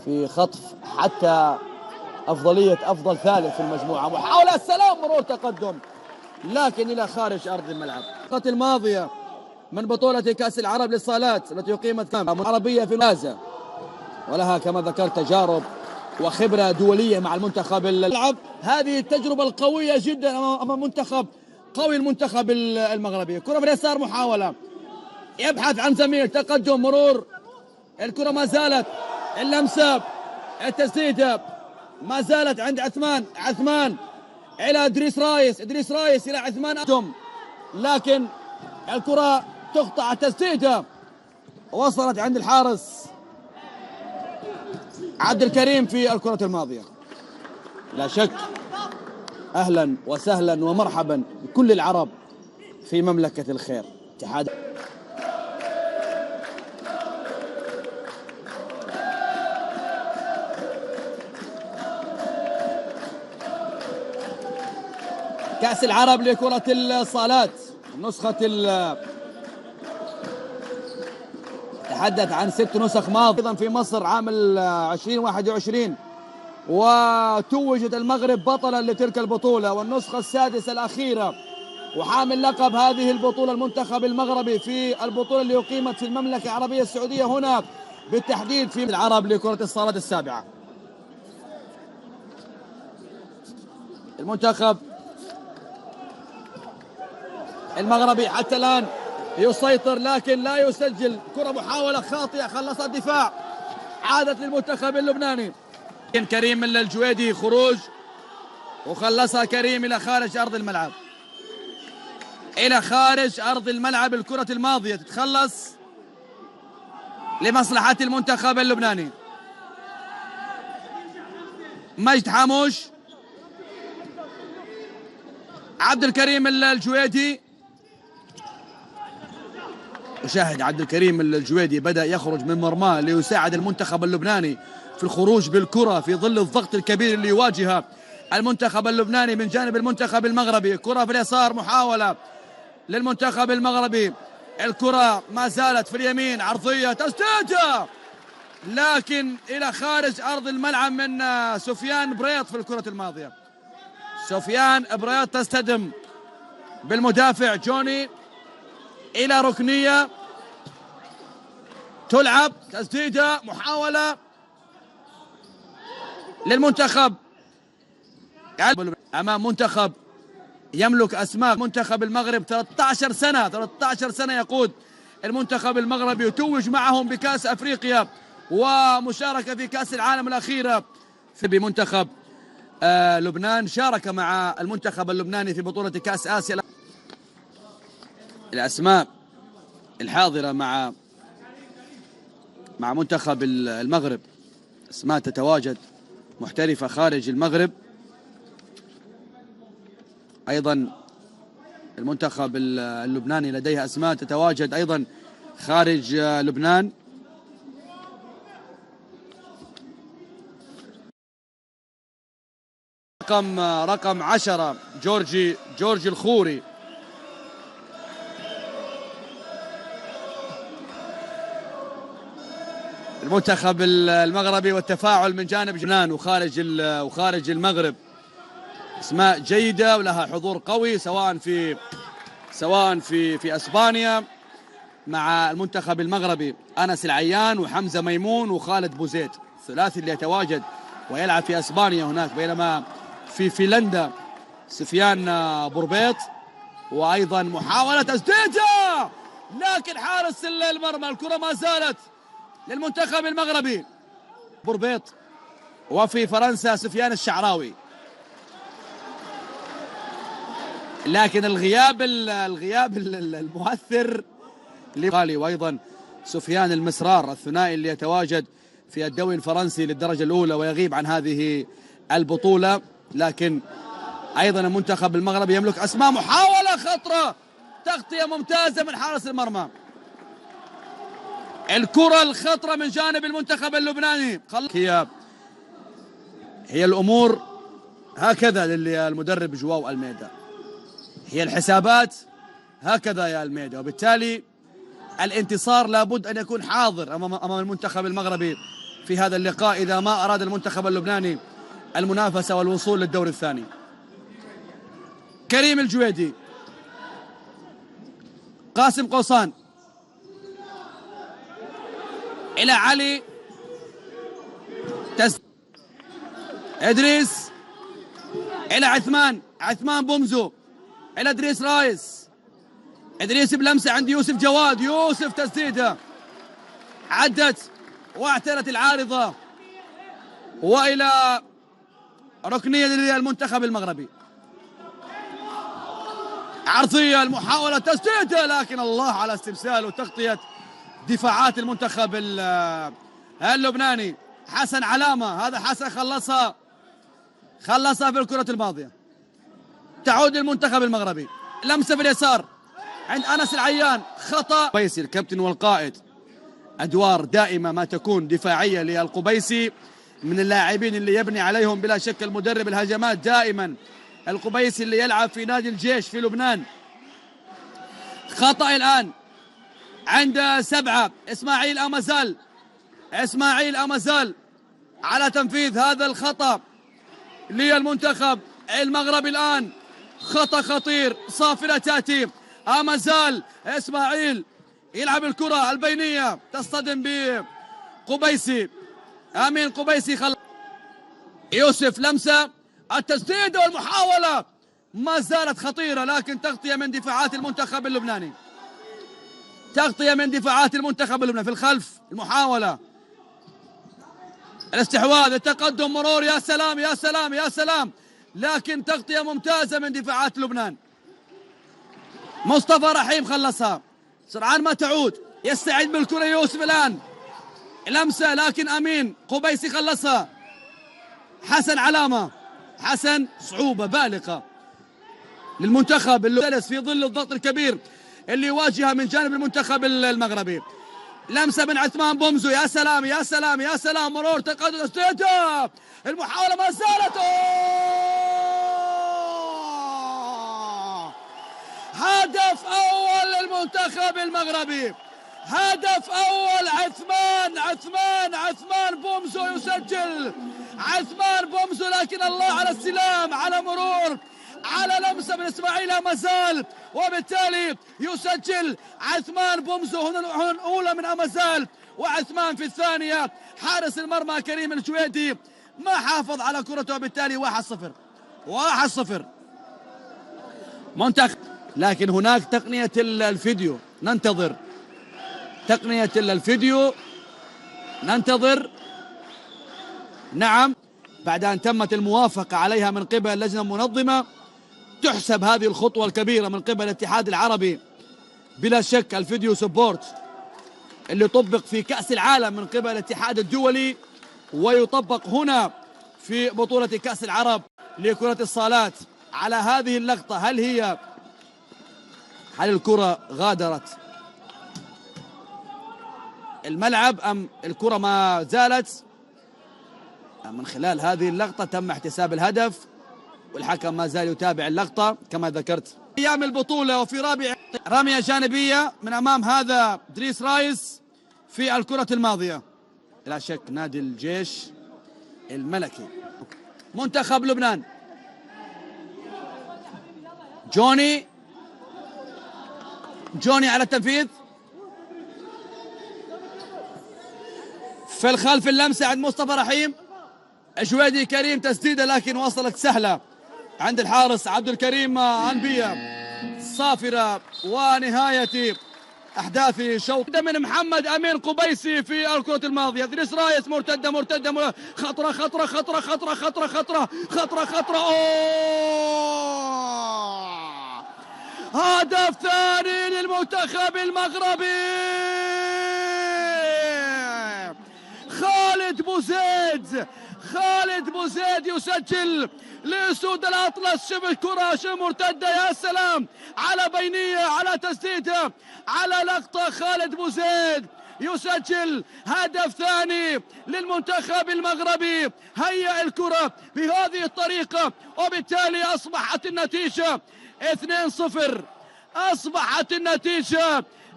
في خطف حتى أفضلية أفضل ثالث في المجموعة. محاولة السلام، مرور تقدم لكن إلى خارج أرض الملعب. النسخة الماضية من بطولة كأس العرب للصالات التي أقيمت عربية في غازة، ولها كما ذكرت تجارب وخبرة دولية مع المنتخب الملعب. هذه التجربة القوية جدا أمام منتخب قوي، المنتخب المغربي. كرة في اليسار، محاولة، يبحث عن زميل، تقدم، مرور، الكرة ما زالت، اللمسة، التسديدة ما زالت عند عثمان إلى إدريس رايس إلى عثمان، لكن الكرة تقطع، التسديدة وصلت عند الحارس عبد الكريم في الكرة الماضية. لا شك أهلا وسهلا ومرحبا بكل العرب في مملكة الخير. اتحاد كأس العرب لكرة الصالات، نسخة تحدث عن 6 نسخ ماضية أيضا في مصر عام 2021، وتوجت المغرب بطلا لتلك البطولة، والنسخة السادسة الأخيرة، وحامل لقب هذه البطولة المنتخب المغربي في البطولة اللي أقيمت في المملكة العربية السعودية هنا بالتحديد في العرب لكرة الصالات السابعة. المنتخب المغربي حتى الآن يسيطر لكن لا يسجل. كرة محاولة خاطئة خلص الدفاع، عادت للمنتخب اللبناني. كريم الجويدي خروج وخلصها كريم إلى خارج أرض الملعب، إلى خارج أرض الملعب. الكرة الماضية تتخلص لمصلحة المنتخب اللبناني. مجد حاموش، عبد الكريم الجويدي، وشاهد عبد الكريم الجويدي بدأ يخرج من مرماه ليساعد المنتخب اللبناني في الخروج بالكرة في ظل الضغط الكبير اللي يواجهه المنتخب اللبناني من جانب المنتخب المغربي. كرة في اليسار، محاولة للمنتخب المغربي، الكرة ما زالت في اليمين، عرضية، تسديدة لكن إلى خارج أرض الملعب من سفيان بريط في الكرة الماضية. سفيان بريط تستدم بالمدافع جوني إلى ركنية، تلعب، تسديدة، محاولة للمنتخب أمام منتخب يملك أسماء. منتخب المغرب 13 سنة يقود المنتخب المغربي، وتوج معهم بكأس أفريقيا ومشاركة في كأس العالم الأخيرة. بمنتخب لبنان شارك مع المنتخب اللبناني في بطولة كأس آسيا. الأسماء الحاضرة مع منتخب المغرب أسماء تتواجد محترفة خارج المغرب. أيضا المنتخب اللبناني لديه أسماء تتواجد أيضا خارج لبنان. رقم 10 جورجي الخوري. المنتخب المغربي والتفاعل من جانب لبنان وخارج المغرب، اسماء جيدة ولها حضور قوي سواء في اسبانيا مع المنتخب المغربي، انس العيان وحمزة ميمون وخالد بوزيد، الثلاثي اللي يتواجد ويلعب في اسبانيا هناك، بينما في فنلندا سفيان بربيط. وايضا محاولة تسديدة لكن حارس المرمى، الكرة ما زالت للمنتخب المغربي بربيط. وفي فرنسا سفيان الشعراوي، لكن الغياب المؤثر لغالي، وايضا سفيان المسرار الثنائي اللي يتواجد في الدوري الفرنسي للدرجة الأولى ويغيب عن هذه البطولة. لكن ايضا المنتخب المغربي يملك اسماء. محاولة خطرة، تغطية ممتازة من حارس المرمى، الكرة الخطرة من جانب المنتخب اللبناني. هي الامور هكذا المدرب جواو الميدا، هي الحسابات هكذا يا الميدا، وبالتالي الانتصار لابد ان يكون حاضر امام المنتخب المغربي في هذا اللقاء إذا ما أراد المنتخب اللبناني المنافسة والوصول للدور الثاني. كريم الجويدي، قاسم قوصان، إلى علي إدريس، إلى عثمان بومزو، إلى إدريس رايس، إدريس بلمسة عند يوسف جواد، يوسف تسديده عدت واعترت العارضة وإلى ركنية للمنتخب المغربي. عرضية المحاولة تسديده، لكن الله على استبسال وتغطية دفاعات المنتخب اللبناني. حسن علامة، هذا حسن خلصها في الكرة الماضية. تعود للمنتخب المغربي، لمسة في اليسار عند أنس العيان، خطأ. قبيسي الكابتن والقائد، أدوار دائمة ما تكون دفاعية للقبيسي، من اللاعبين اللي يبني عليهم بلا شك المدرب الهجمات دائما. القبيسي اللي يلعب في نادي الجيش في لبنان. خطأ الآن عند 7 إسماعيل أمازال على تنفيذ هذا الخطأ للمنتخب المغربي. الآن خطأ خطير، صافرة تأتي، أمازال إسماعيل يلعب الكرة البينية تصطدم بقبيسي، أمين قبيسي يوسف لمسة، التسديد والمحاولة ما زالت خطيرة، لكن تغطية من دفاعات المنتخب اللبناني، في الخلف. المحاولة، الاستحواذ، التقدم، مرور، يا سلام يا سلام يا سلام، لكن تغطية ممتازة من دفاعات لبنان. مصطفى رحيم خلصها، سرعان ما تعود، يستعد بالكرة يوسف الآن، لمسة لكن أمين قبيسي خلصها. حسن علامة، صعوبة بالغة للمنتخب اللي في ظل الضغط الكبير اللي يواجهها من جانب المنتخب المغربي. لمسة من عثمان بومزو، يا سلام يا سلام يا سلام، مرور، تقدم، استهداف، المحاولة ما زالت. هدف أول للمنتخب المغربي، هدف أول. عثمان بومزو يسجل، عثمان بومزو، لكن الله على السلام، على مرور، على لمسة من إسماعيل أمازال، وبالتالي يسجل عثمان بومزو. هنا الأولى من أمازال، وعثمان في الثانية. حارس المرمى كريم الجويدي ما حافظ على كرته، وبالتالي 1-0 منتخب. لكن هناك تقنية الفيديو، ننتظر تقنية الفيديو، نعم، بعد أن تمت الموافقة عليها من قبل اللجنة المنظمة، تحسب هذه الخطوة الكبيرة من قبل الاتحاد العربي. بلا شك الفيديو سبورت اللي طبق في كأس العالم من قبل الاتحاد الدولي، ويطبق هنا في بطولة كأس العرب لكرة الصالات على هذه اللقطة. هل الكرة غادرت الملعب أم الكرة ما زالت؟ من خلال هذه اللقطة تم احتساب الهدف، والحكم ما زال يتابع اللقطة كما ذكرت. أيام البطولة، وفي رابع رمية جانبية من أمام هذا إدريس رايس في الكرة الماضية. لا شك نادي الجيش الملكي. منتخب لبنان، جوني على التنفيذ، في الخلف اللمسة عند مصطفى رحيم، جويدي كريم، تسديدة لكن وصلت سهلة عند الحارس عبد الكريم أنبية. صافرة ونهاية أحداث شوط من محمد أمين قبيسي في الكرة الماضية. إدريس رايس، مرتدة، خطرة. هدف ثاني للمنتخب المغربي. خالد بوزيد يسجل لأسود الأطلس. شوف الكرة، شوف مرتدة، يا سلام، على بينية، على تسديدة، على لقطة. خالد بوزيد يسجل هدف ثاني للمنتخب المغربي. هيأ الكرة بهذه الطريقة، وبالتالي أصبحت النتيجة 2-0.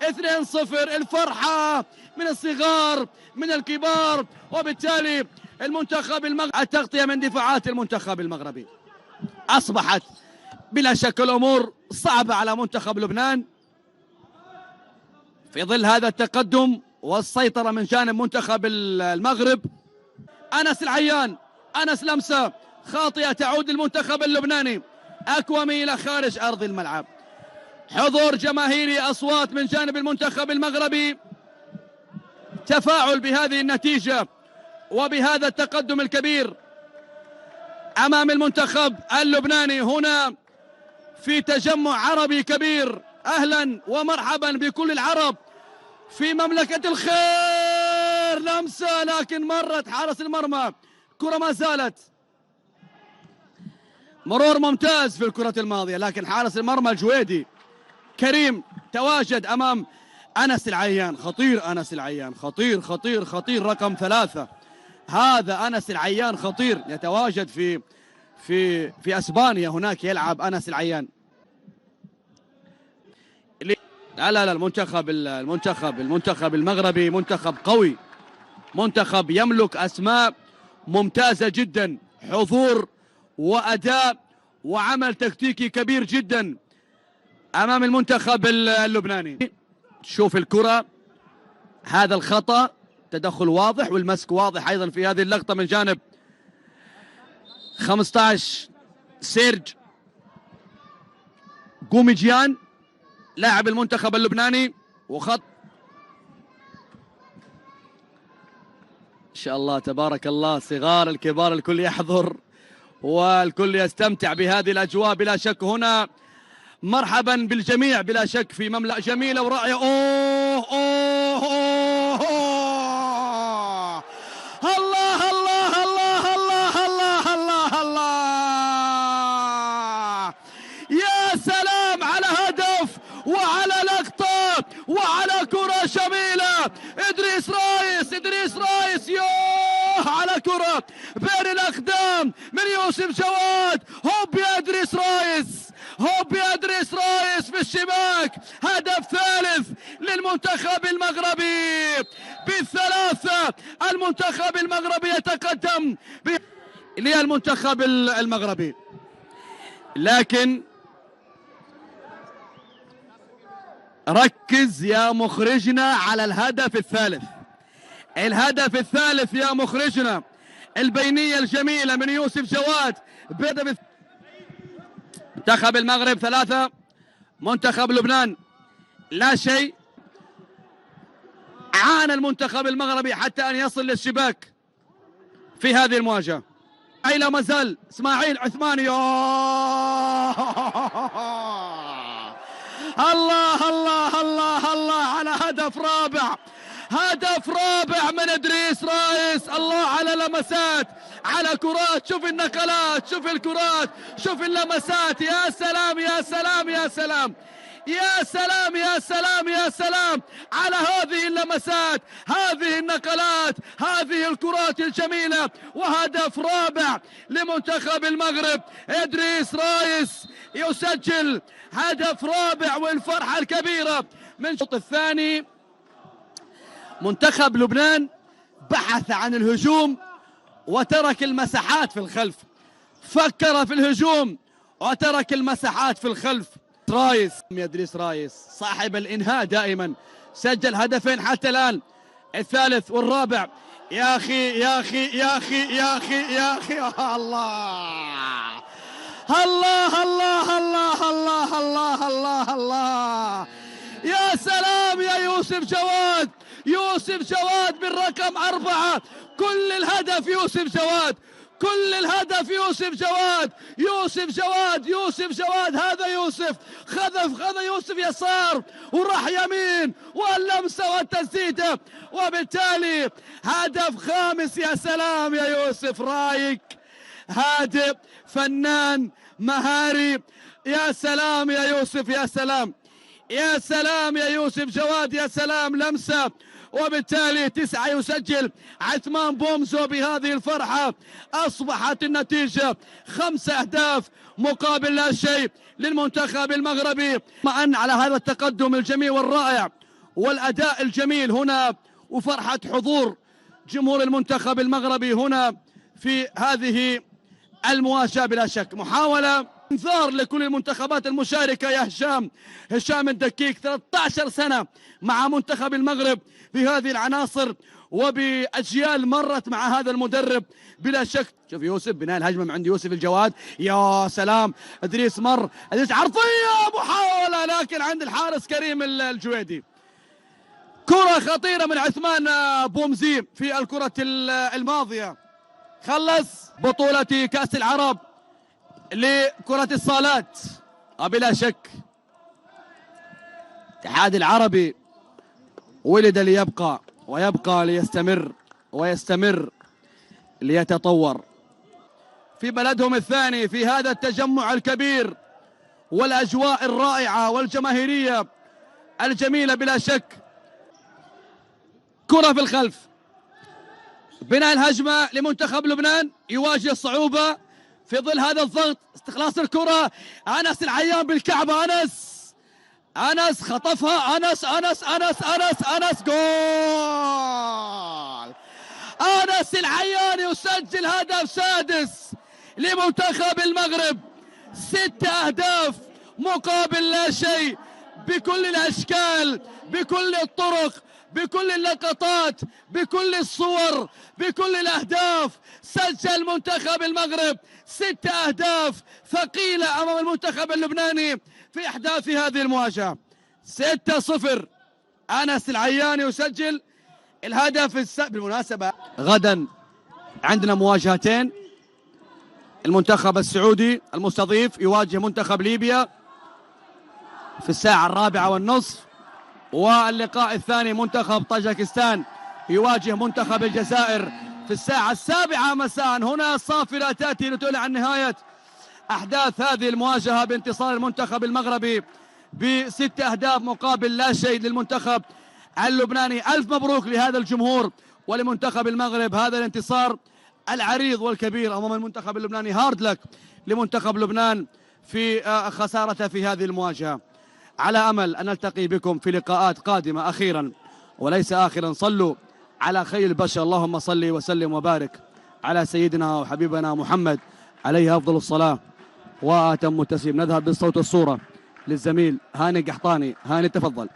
2-0. الفرحة من الصغار من الكبار، وبالتالي المنتخب المغربي التغطية من دفاعات المنتخب المغربي. أصبحت بلا شك الأمور صعبة على منتخب لبنان في ظل هذا التقدم والسيطرة من جانب منتخب المغرب. أنس العيان، أنس لمسة خاطئة تعود للمنتخب اللبناني. أكومي إلى خارج أرض الملعب. حضور جماهيري، أصوات من جانب المنتخب المغربي، تفاعل بهذه النتيجة وبهذا التقدم الكبير أمام المنتخب اللبناني. هنا في تجمع عربي كبير. أهلا ومرحبا بكل العرب في مملكة الخير. لمسة لكن مرت حارس المرمى، كرة ما زالت. مرور ممتاز في الكرة الماضية، لكن حارس المرمى الجويدي كريم تواجد أمام أنس العيان. خطير أنس العيان، خطير خطير خطير، رقم 3. هذا أنس العيان خطير، يتواجد في أسبانيا، هناك يلعب أنس العيان. لا المنتخب المغربي منتخب قوي، منتخب يملك أسماء ممتازة جدا، حضور وأداء وعمل تكتيكي كبير جدا أمام المنتخب اللبناني. شوف الكرة، هذا الخطأ، تدخل واضح والمسك واضح أيضا في هذه اللقطة من جانب 15 سيرج قوميجيان لاعب المنتخب اللبناني. وخط إن شاء الله تبارك الله، صغار الكبار الكل يحضر والكل يستمتع بهذه الأجواء بلا شك. هنا مرحبا بالجميع بلا شك في مملأ جميلة ورائعة. أوه الله الله الله الله الله الله الله. يا سلام على هدف وعلى لقطة وعلى كرة جميلة. إدريس رايس يوه على كرة بين الأقدام من يوسف جواد. هوب يا إدريس رايس في الشباك. هدف ثالث للمنتخب المغربي بالثلاثة. المنتخب المغربي يتقدم للمنتخب المغربي، لكن ركز يا مخرجنا على الهدف الثالث. الهدف الثالث يا مخرجنا، البينية الجميلة من يوسف جواد بهدف. منتخب المغرب 3، منتخب لبنان لا شيء. عانى المنتخب المغربي حتى أن يصل للشباك في هذه المواجهة. إلى ما زال إسماعيل عثماني. الله الله الله الله على هدف رابع من إدريس رايس. الله على لمسات، على كرات، شوف النقلات، شوف الكرات، شوف اللمسات. يا سلام يا سلام يا سلام يا سلام يا سلام يا سلام على هذه اللمسات، هذه النقلات، هذه الكرات الجميلة. وهدف رابع لمنتخب المغرب. إدريس رايس يسجل هدف رابع، والفرحة الكبيرة من الشوط الثاني. منتخب لبنان بحث عن الهجوم وترك المساحات في الخلف، فكر في الهجوم وترك المساحات في الخلف. رايس، إدريس رايس صاحب الإنهاء دائما، سجل هدفين حتى الآن، الثالث والرابع. يا أخي يا أخي يا أخي يا أخي يا أخي الله الله الله الله الله الله الله الله. يا سلام يا يوسف جواد، يوسف جواد بالرقم 4. كل الهدف يوسف جواد، كل الهدف يوسف جواد، يوسف جواد، يوسف جواد. هذا يوسف خذ يوسف يسار وراح يمين، واللمسة والتسديدة، وبالتالي هدف خامس. يا سلام يا يوسف، رايق، هادئ، فنان، مهاري. يا سلام يا يوسف، يا سلام يا سلام يا يوسف جواد، يا سلام، لمسة. وبالتالي 9 يسجل عثمان بومزو. بهذه الفرحة أصبحت النتيجة 5 أهداف مقابل لا شيء للمنتخب المغربي. معا على هذا التقدم الجميل والرائع والأداء الجميل هنا وفرحة حضور جمهور المنتخب المغربي هنا في هذه المواجهة. بلا شك محاولة انذار لكل المنتخبات المشاركة يا هشام الدكيك، 13 سنة مع منتخب المغرب بهذه العناصر وبأجيال مرت مع هذا المدرب بلا شك. شوف يوسف بناء الهجمة من عند يوسف الجواد، يا سلام إدريس إدريس عرضية محاولة لكن عند الحارس كريم الجويدي. كرة خطيرة من عثمان بومزي في الكرة الماضية. خلص بطولة كأس العرب لكرة الصالات بلا شك. الاتحاد العربي ولد ليبقى ويبقى ليستمر ويستمر ليتطور في بلدهم الثاني في هذا التجمع الكبير والأجواء الرائعة والجماهيرية الجميلة بلا شك. كرة في الخلف، بناء الهجمة لمنتخب لبنان يواجه صعوبة في ظل هذا الضغط. استخلاص الكرة، أنس العيان بالكعبة، أنس خطفها، أنس جول. أنس العيان يسجل هدف سادس لمنتخب المغرب. 6 أهداف مقابل لا شيء بكل الأشكال بكل الطرق بكل اللقطات بكل الصور بكل الأهداف. سجل منتخب المغرب 6 أهداف ثقيلة أمام المنتخب اللبناني في أحداث هذه المواجهة. 6-0. أنس العياني يسجل الهدف بالمناسبة غدا عندنا مواجهتين. المنتخب السعودي المستضيف يواجه منتخب ليبيا في الساعة 4:30، واللقاء الثاني منتخب طاجكستان يواجه منتخب الجزائر في الساعة 7 مساء. هنا الصافرة تأتي لتعلن عن نهاية أحداث هذه المواجهة بانتصار المنتخب المغربي ب6 أهداف مقابل لا شيء للمنتخب اللبناني. ألف مبروك لهذا الجمهور ولمنتخب المغرب هذا الانتصار العريض والكبير أمام المنتخب اللبناني. هارد لك لمنتخب لبنان في خسارته في هذه المواجهة. على أمل أن نلتقي بكم في لقاءات قادمة. أخيرا وليس آخرا، صلوا على خير البشر، اللهم صل وسلم وبارك على سيدنا وحبيبنا محمد عليه أفضل الصلاة وأتم التسليم. نذهب بالصوت والصورة للزميل هاني قحطاني. هاني تفضل.